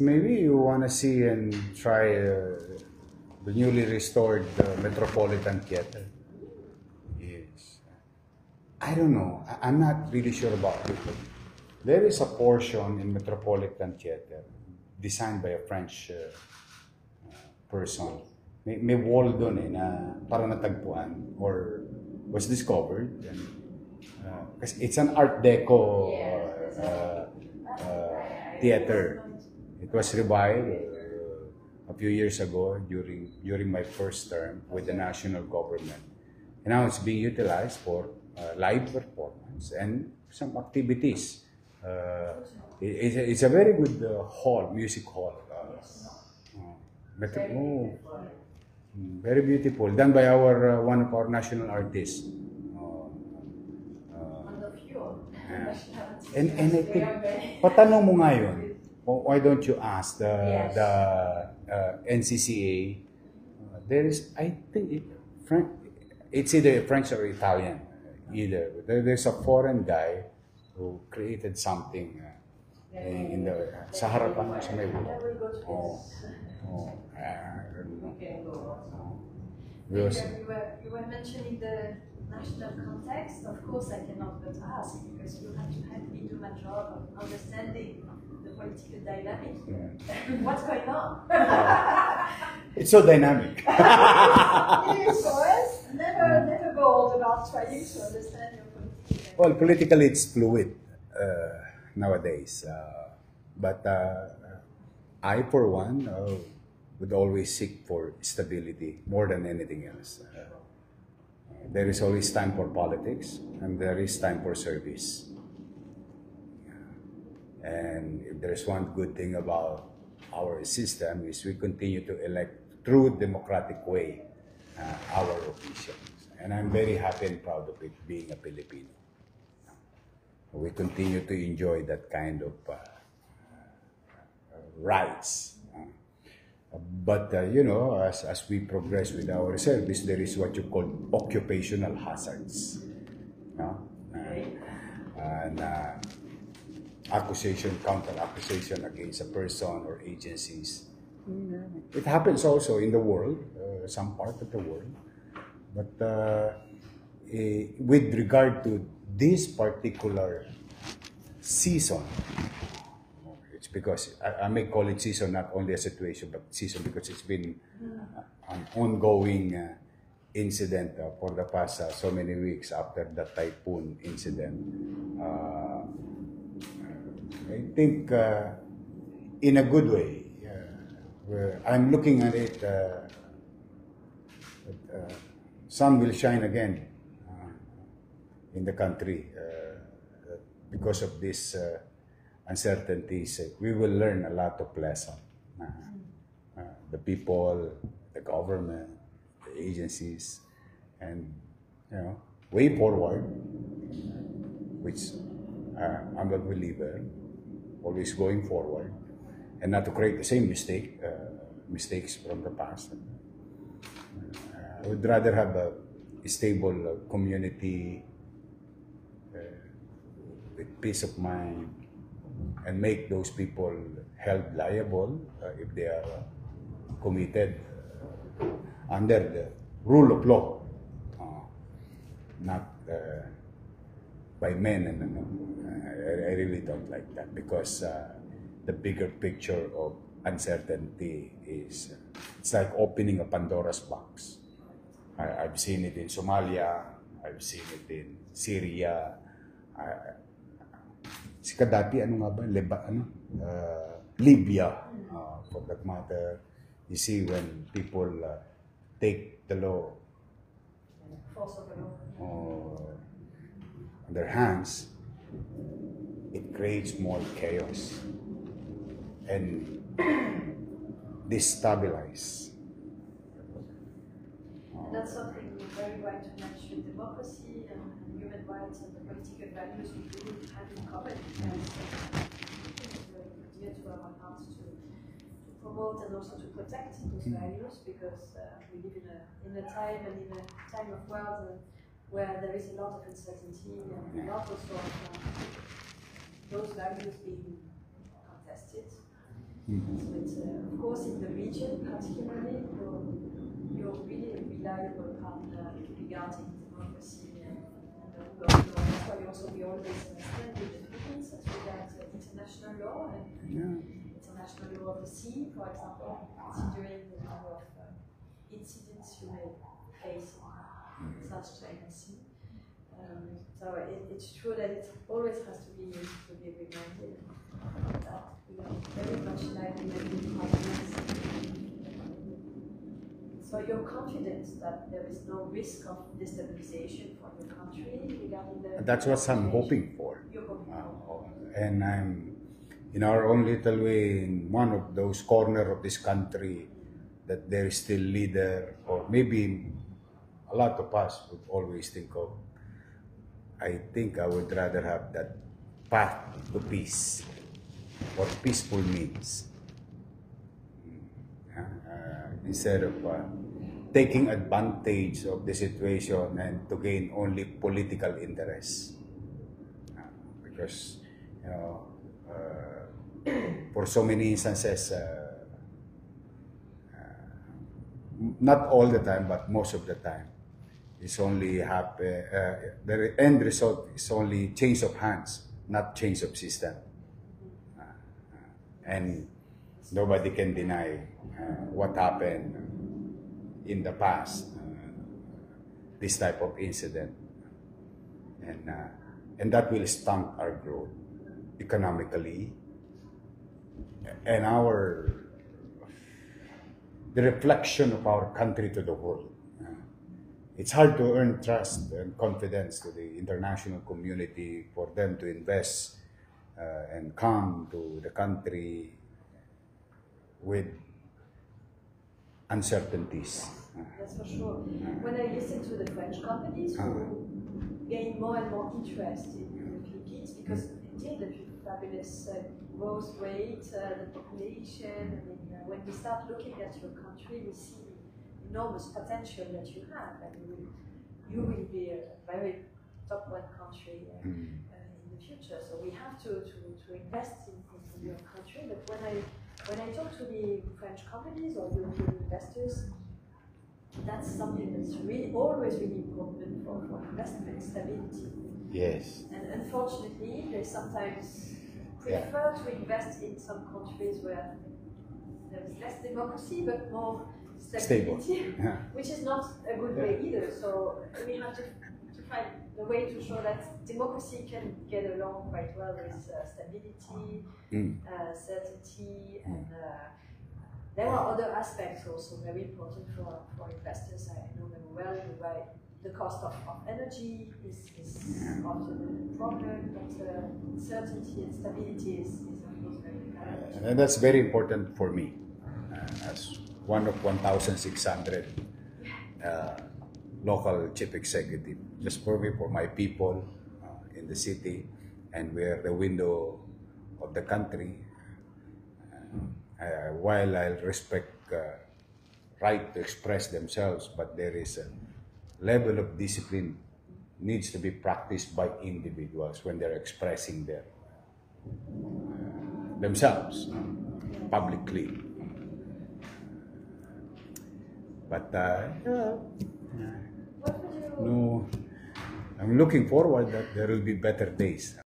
Maybe you want to see and try the newly restored Metropolitan Theater. Yes. I don't know. I'm not really sure about it. But there is a portion in Metropolitan Theater designed by a French person. May wall doon na para natagpuan or was discovered. And, it's an Art Deco theater. It was revived a few years ago during my first term with the national government. And now it's being utilized for live performance and some activities. It's a very good hall, music hall. Very beautiful, done by our one of our national artists. And I think, patanong mo ngayon, why don't you ask the NCCA? There is, I think, it's either French or Italian, either. There's a foreign guy who created something in the sa harapan sa may You were mentioning the national context. Of course, I cannot but ask because you have to help me do my job of understanding the political dynamic. What's going on? It's so dynamic. Yes, for us, never bored about trying to understand your political dynamic. Well, politically, it's fluid nowadays. But I, for one, would always seek for stability more than anything else. There is always time for politics, and there is time for service. And if there's one good thing about our system is we continue to elect through democratic way our officials. And I'm very happy and proud of it being a Filipino. We continue to enjoy that kind of rights. But, you know, as we progress with our service, there is what you call occupational hazards. And accusation, counter-accusation against a person or agencies. It happens also in the world, some part of the world. But with regard to this particular season, it's because I may call it season, not only a situation, but season because it's been an ongoing incident for the past so many weeks after the typhoon incident. I think in a good way. I'm looking at it, sun will shine again in the country because of this uncertainties. We will learn a lot of lessons. The people, the government, the agencies, and way forward, which I'm a believer, always going forward, and not to create the same mistakes from the past. I would rather have a stable community with peace of mind, and make those people held liable if they are committed under the rule of law, not by men. And I really don't like that because the bigger picture of uncertainty is it's like opening a Pandora's box. I've seen it in Somalia, I've seen it in Syria. Si Gaddafi, Libya, for that matter. You see, when people take the law on their hands, it creates more chaos and destabilize. That's something very right to mention. Democracy and human rights and the political values we do have in common. It's very dear to our hearts to promote and also to protect those values because we live in a time and in a time of world where there is a lot of uncertainty and a lot also of those values being contested. So it's, of course, in the region particularly, you're really a reliable partner regarding democracy and the rule of law. That's why we always stand with the Philippines as regards international law and international law of the sea, for example, considering the number of incidents you may face in South China Sea. So it's true that it always has to be reminded that we are very much like partners. So you're confident that there is no risk of destabilization for your country regarding the... That's what I'm hoping for. You're hoping for. And I'm, in our own little way, in one of those corners of this country, that there is still leader, or maybe a lot of us would always think of, I think I would rather have that path to peace, or peaceful means, instead of taking advantage of the situation and to gain only political interests. Because, you know, for so many instances, not all the time, but most of the time, it's only the end result is only change of hands, not change of system. And nobody can deny what happened in the past, this type of incident. And that will stunt our growth economically and the reflection of our country to the world. It's hard to earn trust and confidence to the international community for them to invest and come to the country with uncertainties. That's for sure. When I listen to the French companies who gain more and more interest in the Philippines, because indeed the fabulous growth rate, the population, I mean, when we start looking at your country, we see enormous potential that you have, and you will be a very top one country in the future. So we have to invest in your country. But when I talk to the French companies or European investors, that's something that's really always really important for investment stability. Yes. And unfortunately, they sometimes prefer to invest in some countries where there is less democracy but more stability, which is not a good way either. So we have to find the way to show that democracy can get along quite well with stability, certainty, and there are other aspects also very important for investors. I know them well. The cost of energy is often a problem, but certainty and stability is of course very important. And that's very important for me as one of 1,600 local chief executive. Just for me, for my people in the city, and we're the window of the country. While I respect right to express themselves, but there is a level of discipline needs to be practiced by individuals when they're expressing themselves publicly. But no, I'm looking forward that there will be better days.